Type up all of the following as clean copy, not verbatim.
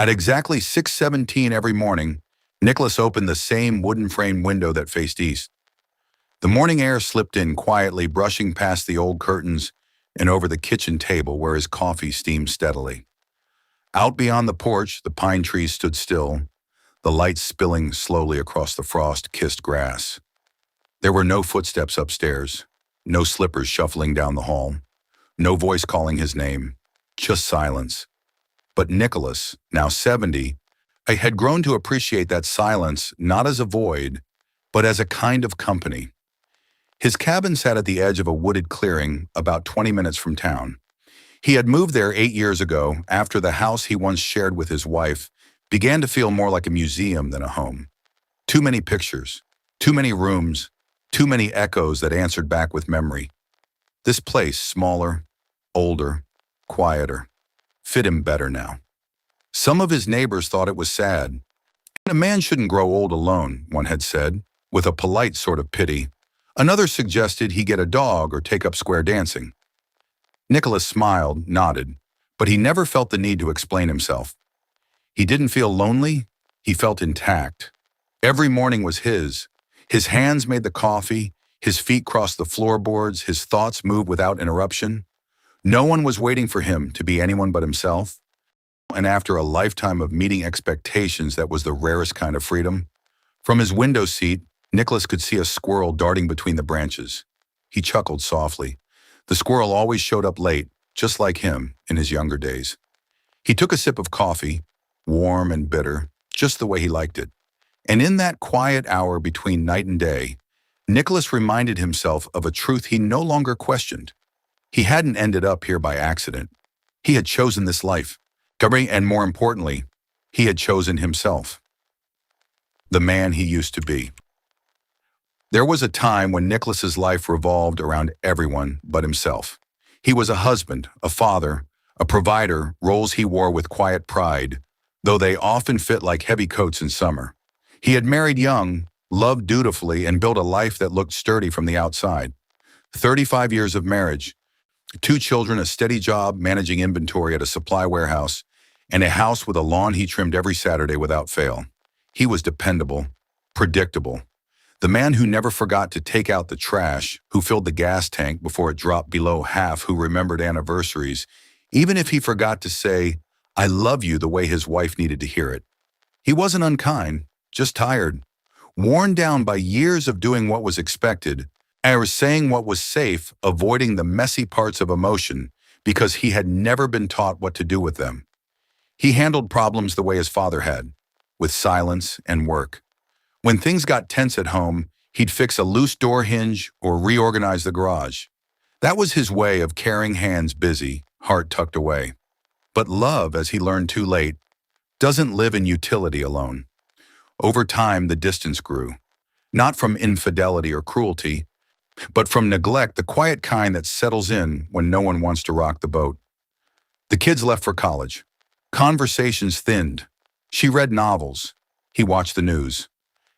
At exactly 6:17 every morning, Nicholas opened the same wooden frame window that faced east. The morning air slipped in quietly, brushing past the old curtains and over the kitchen table where his coffee steamed steadily. Out beyond the porch, the pine trees stood still, the light spilling slowly across the frost-kissed grass. There were no footsteps upstairs, no slippers shuffling down the hall, no voice calling his name, just silence. But Nicholas, now 70, I had grown to appreciate that silence not as a void, but as a kind of company. His cabin sat at the edge of a wooded clearing about 20 minutes from town. He had moved there 8 years ago after the house he once shared with his wife began to feel more like a museum than a home. Too many pictures, too many rooms, too many echoes that answered back with memory. This place, smaller, older, quieter, fit him better now. Some of his neighbors thought it was sad. A man shouldn't grow old alone, one had said, with a polite sort of pity. Another suggested he get a dog or take up square dancing. Nicholas smiled, nodded, but he never felt the need to explain himself. He didn't feel lonely, he felt intact. Every morning was his. His hands made the coffee, his feet crossed the floorboards, his thoughts moved without interruption. No one was waiting for him to be anyone but himself. And after a lifetime of meeting expectations, that was the rarest kind of freedom. From his window seat, Nicholas could see a squirrel darting between the branches. He chuckled softly. The squirrel always showed up late, just like him in his younger days. He took a sip of coffee, warm and bitter, just the way he liked it. And in that quiet hour between night and day, Nicholas reminded himself of a truth he no longer questioned. He hadn't ended up here by accident. He had chosen this life. And more importantly, he had chosen himself. The man he used to be. There was a time when Nicholas's life revolved around everyone but himself. He was a husband, a father, a provider, roles he wore with quiet pride, though they often fit like heavy coats in summer. He had married young, loved dutifully, and built a life that looked sturdy from the outside. 35 years of marriage, 2 children, a steady job managing inventory at a supply warehouse, and a house with a lawn he trimmed every Saturday without fail. He was dependable, predictable. The man who never forgot to take out the trash, who filled the gas tank before it dropped below half, who remembered anniversaries, even if he forgot to say, "I love you," the way his wife needed to hear it. He wasn't unkind, just tired, worn down by years of doing what was expected, or saying what was safe, avoiding the messy parts of emotion because he had never been taught what to do with them. He handled problems the way his father had, with silence and work. When things got tense at home, he'd fix a loose door hinge or reorganize the garage. That was his way of carrying hands busy, heart tucked away. But love, as he learned too late, doesn't live in utility alone. Over time, the distance grew, not from infidelity or cruelty, but from neglect, the quiet kind that settles in when no one wants to rock the boat. The kids left for college. Conversations thinned. She read novels. He watched the news.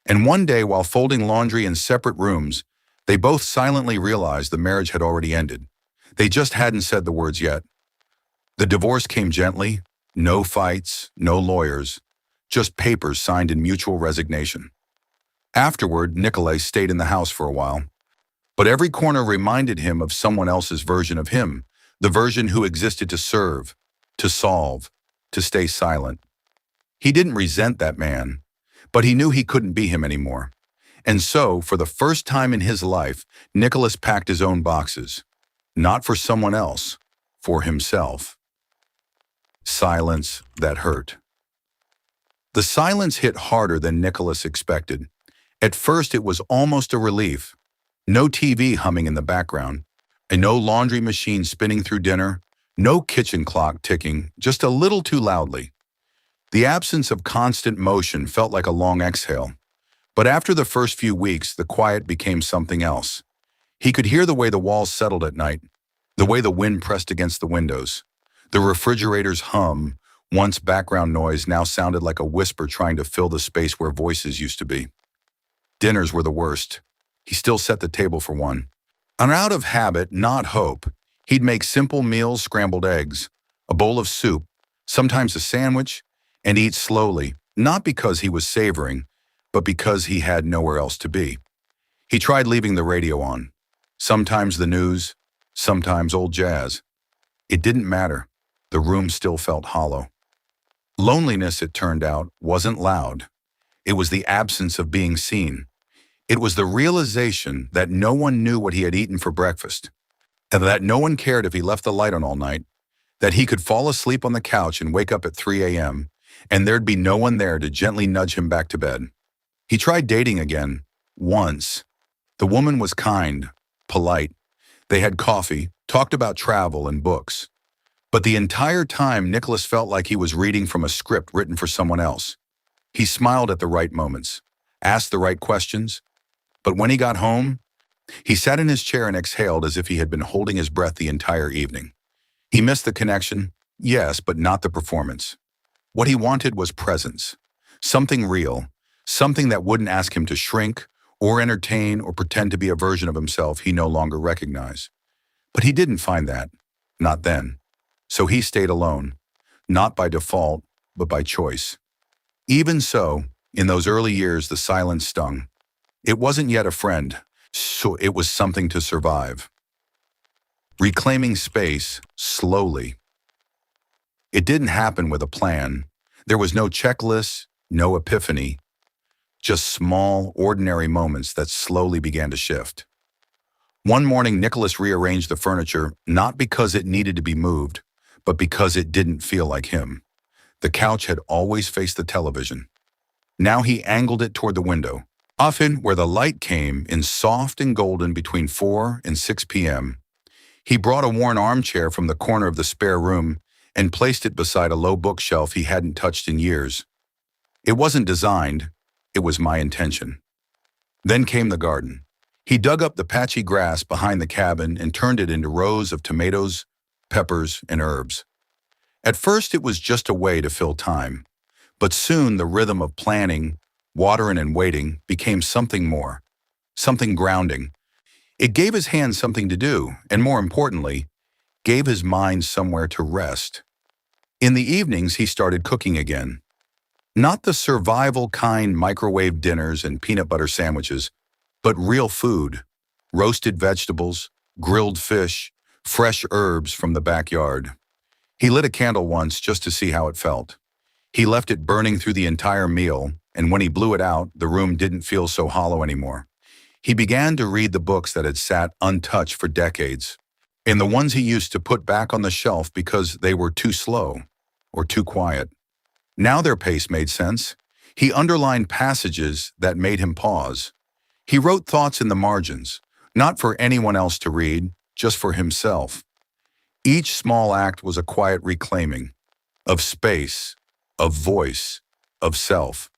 And one day, while folding laundry in separate rooms, they both silently realized the marriage had already ended. They just hadn't said the words yet. The divorce came gently, no fights, no lawyers, just papers signed in mutual resignation. Afterward, Nicolas stayed in the house for a while. But every corner reminded him of someone else's version of him, the version who existed to serve, to solve, to stay silent. He didn't resent that man, but he knew he couldn't be him anymore. And so, for the first time in his life, Nicholas packed his own boxes. Not for someone else, for himself. Silence that hurt. The silence hit harder than Nicholas expected. At first, it was almost a relief. No TV humming in the background, and no laundry machine spinning through dinner, no kitchen clock ticking, just a little too loudly. The absence of constant motion felt like a long exhale. But after the first few weeks, the quiet became something else. He could hear the way the walls settled at night, the way the wind pressed against the windows. The refrigerator's hum, once background noise, now sounded like a whisper trying to fill the space where voices used to be. Dinners were the worst. He still set the table for one. And out of habit, not hope, he'd make simple meals, scrambled eggs, a bowl of soup, sometimes a sandwich, and eat slowly, not because he was savoring, but because he had nowhere else to be. He tried leaving the radio on. Sometimes the news, sometimes old jazz. It didn't matter. The room still felt hollow. Loneliness, it turned out, wasn't loud. It was the absence of being seen. It was the realization that no one knew what he had eaten for breakfast, and that no one cared if he left the light on all night, that he could fall asleep on the couch and wake up at 3 a.m., and there'd be no one there to gently nudge him back to bed. He tried dating again, once. The woman was kind, polite. They had coffee, talked about travel and books. But the entire time, Nicholas felt like he was reading from a script written for someone else. He smiled at the right moments, asked the right questions, but when he got home, he sat in his chair and exhaled as if he had been holding his breath the entire evening. He missed the connection, yes, but not the performance. What he wanted was presence, something real, something that wouldn't ask him to shrink or entertain or pretend to be a version of himself he no longer recognized. But he didn't find that, not then. So he stayed alone, not by default, but by choice. Even so, in those early years, the silence stung. It wasn't yet a friend, so it was something to survive. Reclaiming space, slowly. It didn't happen with a plan. There was no checklist, no epiphany, just small, ordinary moments that slowly began to shift. One morning, Nicholas rearranged the furniture, not because it needed to be moved, but because it didn't feel like him. The couch had always faced the television. Now he angled it toward the window, often where the light came in soft and golden between 4 and 6 p.m. He brought a worn armchair from the corner of the spare room and placed it beside a low bookshelf he hadn't touched in years. It wasn't designed, it was my intention. Then came the garden. He dug up the patchy grass behind the cabin and turned it into rows of tomatoes, peppers, and herbs. At first, it was just a way to fill time, but soon the rhythm of planning, watering, and waiting became something more, something grounding. It gave his hands something to do, and more importantly, gave his mind somewhere to rest. In the evenings, he started cooking again. Not the survival kind microwave dinners and peanut butter sandwiches, but real food, roasted vegetables, grilled fish, fresh herbs from the backyard. He lit a candle once just to see how it felt. He left it burning through the entire meal, and when he blew it out, the room didn't feel so hollow anymore. He began to read the books that had sat untouched for decades, and the ones he used to put back on the shelf because they were too slow or too quiet. Now their pace made sense. He underlined passages that made him pause. He wrote thoughts in the margins, not for anyone else to read, just for himself. Each small act was a quiet reclaiming of space, of voice, of self.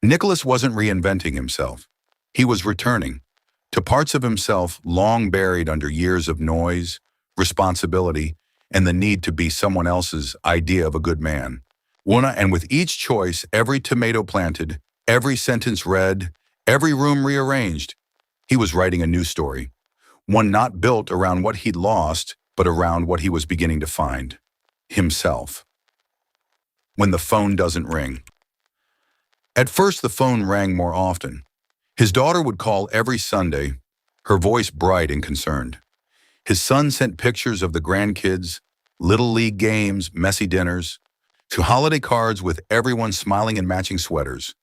Nicholas wasn't reinventing himself. He was returning to parts of himself long buried under years of noise, responsibility, and the need to be someone else's idea of a good man. And with each choice, every tomato planted, every sentence read, every room rearranged, he was writing a new story, one not built around what he'd lost, but around what he was beginning to find, himself. When the phone doesn't ring. At first, the phone rang more often. His daughter would call every Sunday, her voice bright and concerned. His son sent pictures of the grandkids, little league games, messy dinners, to holiday cards with everyone smiling in matching sweaters.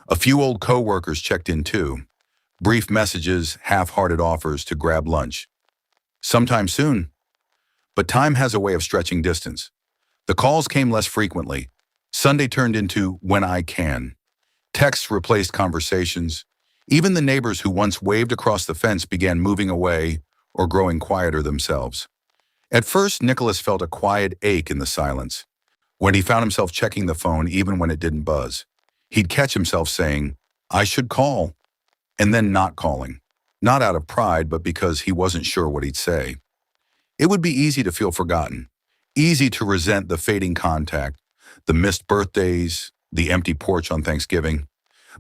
A few old co-workers checked in too. Brief messages, half-hearted offers to grab lunch. Sometime soon. But time has a way of stretching distance. The calls came less frequently. Sunday turned into when I can. Texts replaced conversations. Even the neighbors who once waved across the fence began moving away or growing quieter themselves. At first, Nicholas felt a quiet ache in the silence. When he found himself checking the phone even when it didn't buzz, he'd catch himself saying, "I should call," and then not calling. Not out of pride, but because he wasn't sure what he'd say. It would be easy to feel forgotten, easy to resent the fading contact, the missed birthdays, the empty porch on Thanksgiving.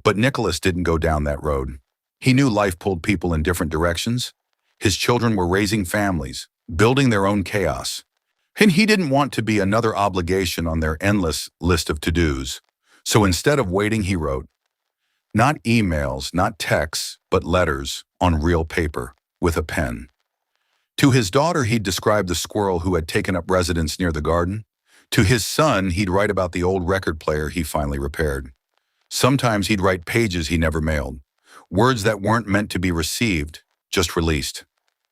But Nicholas didn't go down that road. He knew life pulled people in different directions. His children were raising families, building their own chaos. And he didn't want to be another obligation on their endless list of to-dos. So instead of waiting, he wrote, not emails, not texts, but letters on real paper with a pen. To his daughter, he'd describe the squirrel who had taken up residence near the garden. To his son, he'd write about the old record player he finally repaired. Sometimes he'd write pages he never mailed, words that weren't meant to be received, just released.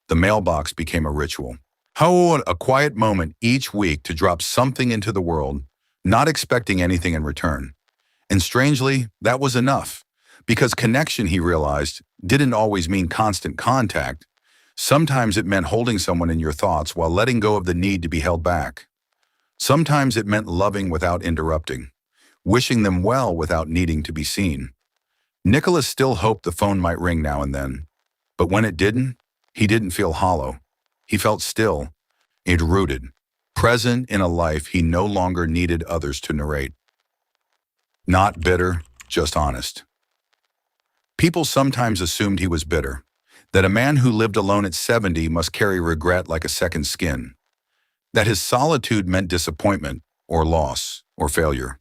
The mailbox became a ritual. How a quiet moment each week to drop something into the world, not expecting anything in return. And strangely, that was enough, because connection, he realized, didn't always mean constant contact. Sometimes it meant holding someone in your thoughts while letting go of the need to be held back. Sometimes it meant loving without interrupting, wishing them well without needing to be seen. Nicolas still hoped the phone might ring now and then, but when it didn't, he didn't feel hollow. He felt still, and rooted, present in a life he no longer needed others to narrate. Not bitter, just honest. People sometimes assumed he was bitter, that a man who lived alone at 70 must carry regret like a second skin, that his solitude meant disappointment, or loss, or failure.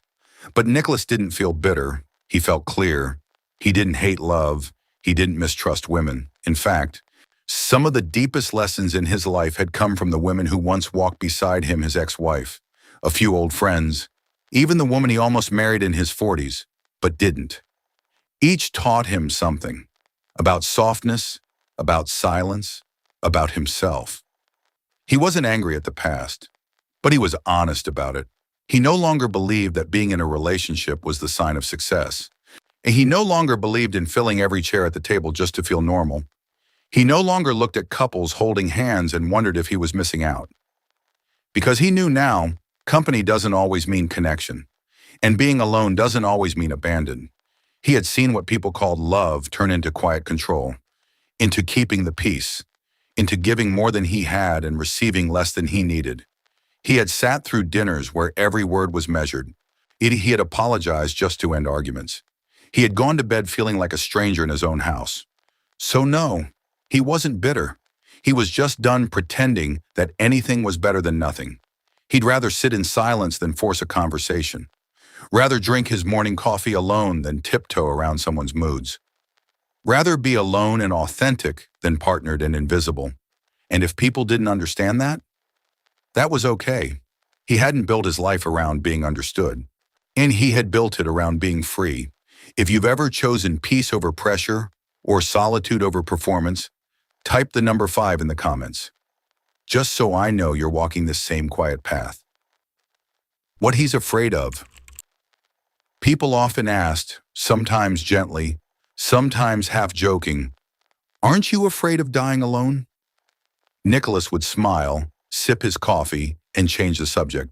But Nicolas didn't feel bitter. He felt clear. He didn't hate love. He didn't mistrust women. In fact, some of the deepest lessons in his life had come from the women who once walked beside him, his ex-wife, a few old friends, even the woman he almost married in his 40s, but didn't. Each taught him something about softness, about silence, about himself. He wasn't angry at the past, but he was honest about it. He no longer believed that being in a relationship was the sign of success. And he no longer believed in filling every chair at the table just to feel normal. He no longer looked at couples holding hands and wondered if he was missing out. Because he knew now, company doesn't always mean connection, and being alone doesn't always mean abandoned. He had seen what people called love turn into quiet control, into keeping the peace, into giving more than he had and receiving less than he needed. He had sat through dinners where every word was measured. He had apologized just to end arguments. He had gone to bed feeling like a stranger in his own house. So no, he wasn't bitter. He was just done pretending that anything was better than nothing. He'd rather sit in silence than force a conversation. Rather drink his morning coffee alone than tiptoe around someone's moods. Rather be alone and authentic than partnered and invisible. And if people didn't understand that, that was okay. He hadn't built his life around being understood, and he had built it around being free. If you've ever chosen peace over pressure or solitude over performance, type the number 5 in the comments, just so I know you're walking this same quiet path. What he's afraid of. People often asked, sometimes gently, sometimes half joking, aren't you afraid of dying alone? Nicolas would smile, sip his coffee, and change the subject.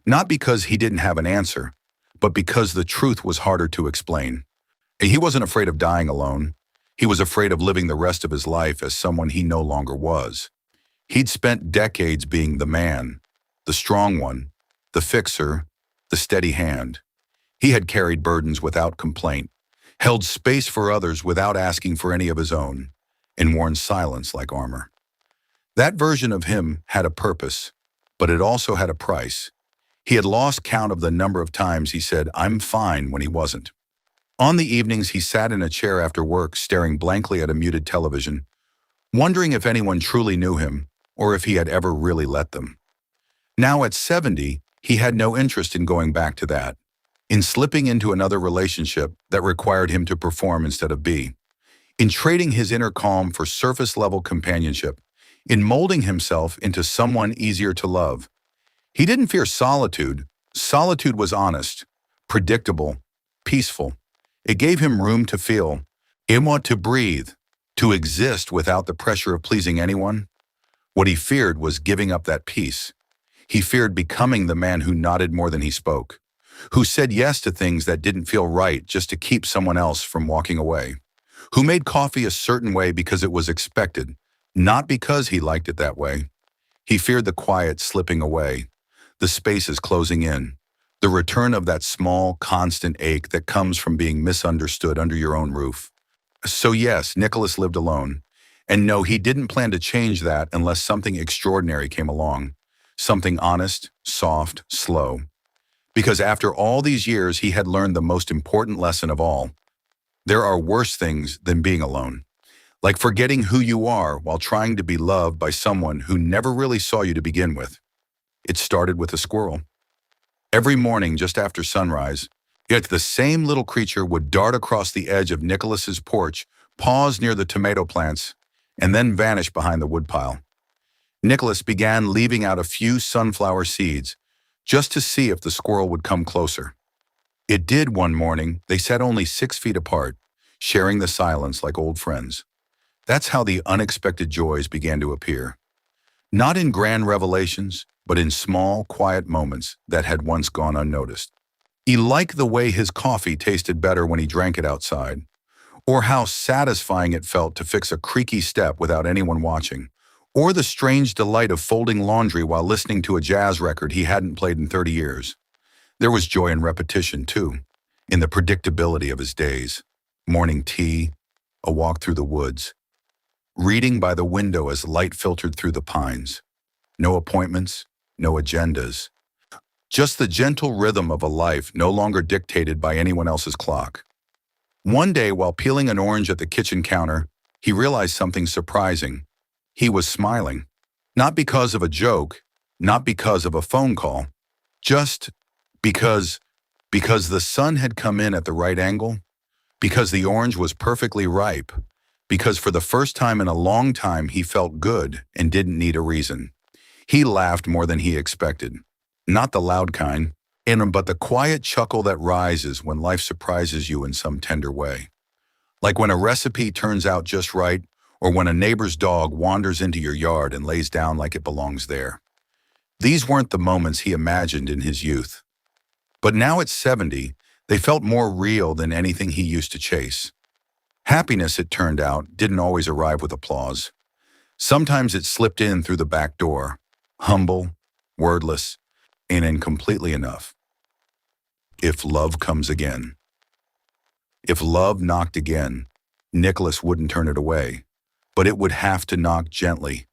Not because he didn't have an answer, but because the truth was harder to explain. He wasn't afraid of dying alone. He was afraid of living the rest of his life as someone he no longer was. He'd spent decades being the man, the strong one, the fixer, the steady hand. He had carried burdens without complaint, held space for others without asking for any of his own, and worn silence like armor. That version of him had a purpose, but it also had a price. He had lost count of the number of times he said, "I'm fine," when he wasn't. On the evenings, he sat in a chair after work, staring blankly at a muted television, wondering if anyone truly knew him or if he had ever really let them. Now at 70, he had no interest in going back to that, in slipping into another relationship that required him to perform instead of be, in trading his inner calm for surface-level companionship, in molding himself into someone easier to love. He didn't fear solitude. Solitude was honest, predictable, peaceful. It gave him room to feel, to breathe, to exist without the pressure of pleasing anyone. What he feared was giving up that peace. He feared becoming the man who nodded more than he spoke, who said yes to things that didn't feel right just to keep someone else from walking away, who made coffee a certain way because it was expected, not because he liked it that way. He feared the quiet slipping away, the spaces closing in, the return of that small, constant ache that comes from being misunderstood under your own roof. So yes, Nicolas lived alone. And no, he didn't plan to change that unless something extraordinary came along. something honest, soft, slow. Because after all these years, he had learned the most important lesson of all. There are worse things than being alone. Like forgetting who you are while trying to be loved by someone who never really saw you to begin with. It started with a squirrel. Every morning just after sunrise, yet the same little creature would dart across the edge of Nicholas's porch, pause near the tomato plants, and then vanish behind the woodpile. Nicholas began leaving out a few sunflower seeds, just to see if the squirrel would come closer. It did one morning. They sat only 6 feet apart, sharing the silence like old friends. That's how the unexpected joys began to appear. Not in grand revelations, but in small, quiet moments that had once gone unnoticed. He liked the way his coffee tasted better when he drank it outside, or how satisfying it felt to fix a creaky step without anyone watching, or the strange delight of folding laundry while listening to a jazz record he hadn't played in 30 years. There was joy in repetition, too, in the predictability of his days. Morning tea, a walk through the woods, reading by the window as light filtered through the pines. No appointments, no agendas. Just the gentle rhythm of a life no longer dictated by anyone else's clock. One day, while peeling an orange at the kitchen counter, he realized something surprising. He was smiling. Not because of a joke, not because of a phone call, just because the sun had come in at the right angle, because the orange was perfectly ripe, because for the first time in a long time he felt good and didn't need a reason. He laughed more than he expected. Not the loud kind, but the quiet chuckle that rises when life surprises you in some tender way. Like when a recipe turns out just right, or when a neighbor's dog wanders into your yard and lays down like it belongs there. These weren't the moments he imagined in his youth. But now at 70, they felt more real than anything he used to chase. Happiness, it turned out, didn't always arrive with applause. Sometimes it slipped in through the back door, humble, wordless, and incompletely enough. If love comes again. If love knocked again, Nicholas wouldn't turn it away, but it would have to knock gently.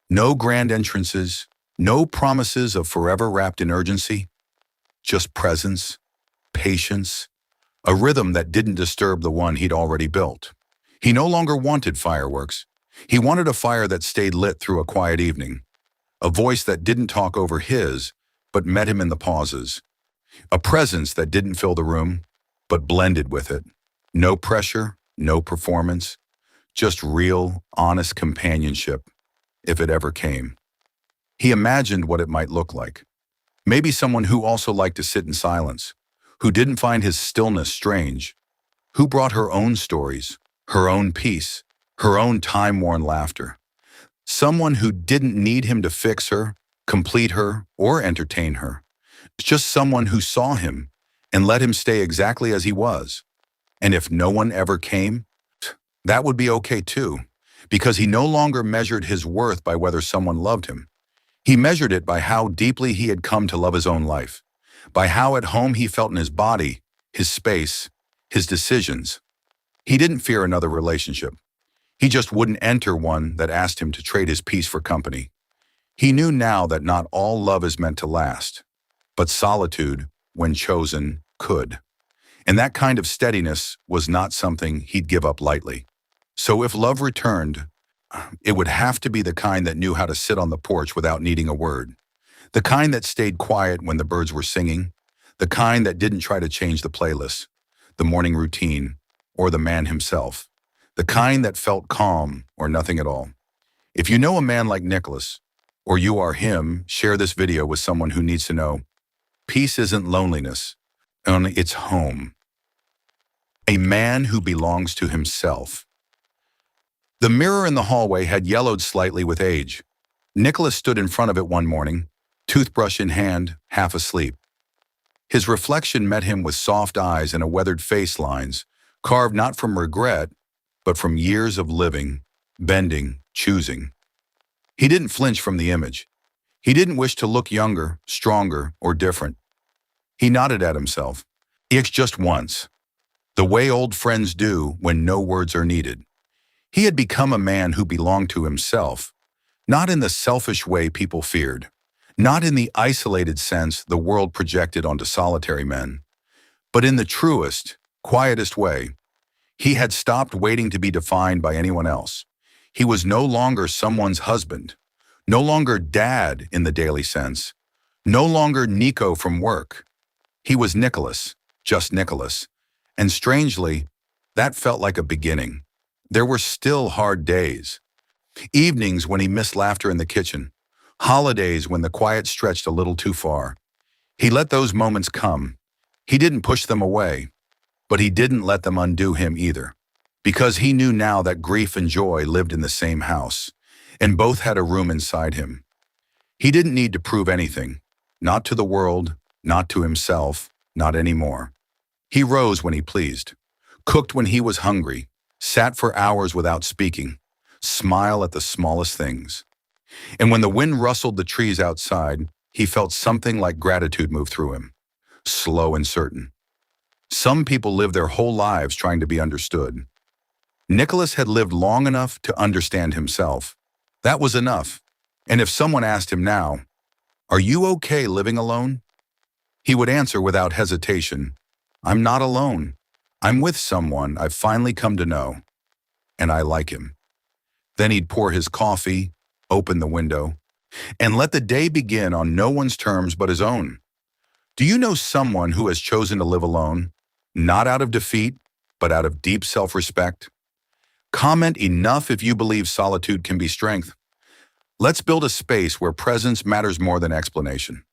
No grand entrances, no promises of forever wrapped in urgency, just presence, patience, a rhythm that didn't disturb the one he'd already built. He no longer wanted fireworks. He wanted a fire that stayed lit through a quiet evening, a voice that didn't talk over his, but met him in the pauses, a presence that didn't fill the room, but blended with it. No pressure, no performance, just real, honest companionship, if it ever came. He imagined what it might look like. Maybe someone who also liked to sit in silence, who didn't find his stillness strange, who brought her own stories, her own peace, her own time-worn laughter. Someone who didn't need him to fix her, complete her, or entertain her. Just someone who saw him and let him stay exactly as he was. And if no one ever came, that would be okay too, because he no longer measured his worth by whether someone loved him. He measured it by how deeply he had come to love his own life, by how at home he felt in his body, his space, his decisions. He didn't fear another relationship. He just wouldn't enter one that asked him to trade his peace for company. He knew now that not all love is meant to last, but solitude, when chosen, could. And that kind of steadiness was not something he'd give up lightly. So if love returned, it would have to be the kind that knew how to sit on the porch without needing a word. The kind that stayed quiet when the birds were singing. The kind that didn't try to change the playlist, the morning routine, or the man himself. The kind that felt calm or nothing at all. If you know a man like Nicholas, or you are him, share this video with someone who needs to know. Peace isn't loneliness, only it's home. A man who belongs to himself. The mirror in the hallway had yellowed slightly with age. Nicholas stood in front of it one morning, toothbrush in hand, half asleep. His reflection met him with soft eyes and a weathered face lines, carved not from regret, but from years of living, bending, choosing. He didn't flinch from the image. He didn't wish to look younger, stronger, or different. He nodded at himself. It's just once. The way old friends do when no words are needed. He had become a man who belonged to himself, not in the selfish way people feared, Not in the isolated sense the world projected onto solitary men, but in the truest, quietest way. He had stopped waiting to be defined by anyone else. He was no longer someone's husband, no longer dad in the daily sense, no longer Nico from work. He was Nicolas, just Nicolas. And strangely, that felt like a beginning. There were still hard days. Evenings when he missed laughter in the kitchen. Holidays when the quiet stretched a little too far. He let those moments come. He didn't push them away, but he didn't let them undo him either. Because he knew now that grief and joy lived in the same house, and both had a room inside him. He didn't need to prove anything. Not to the world, not to himself, not anymore. He rose when he pleased, cooked when he was hungry, sat for hours without speaking, smile at the smallest things. And when the wind rustled the trees outside, he felt something like gratitude move through him, slow and certain. Some people live their whole lives trying to be understood. Nicholas had lived long enough to understand himself. That was enough. And if someone asked him now, "Are you okay living alone?" he would answer without hesitation, "I'm not alone. I'm with someone I've finally come to know, and I like him." Then he'd pour his coffee, open the window, and let the day begin on no one's terms but his own. Do you know someone who has chosen to live alone, not out of defeat, but out of deep self-respect? Comment enough if you believe solitude can be strength. Let's build a space where presence matters more than explanation.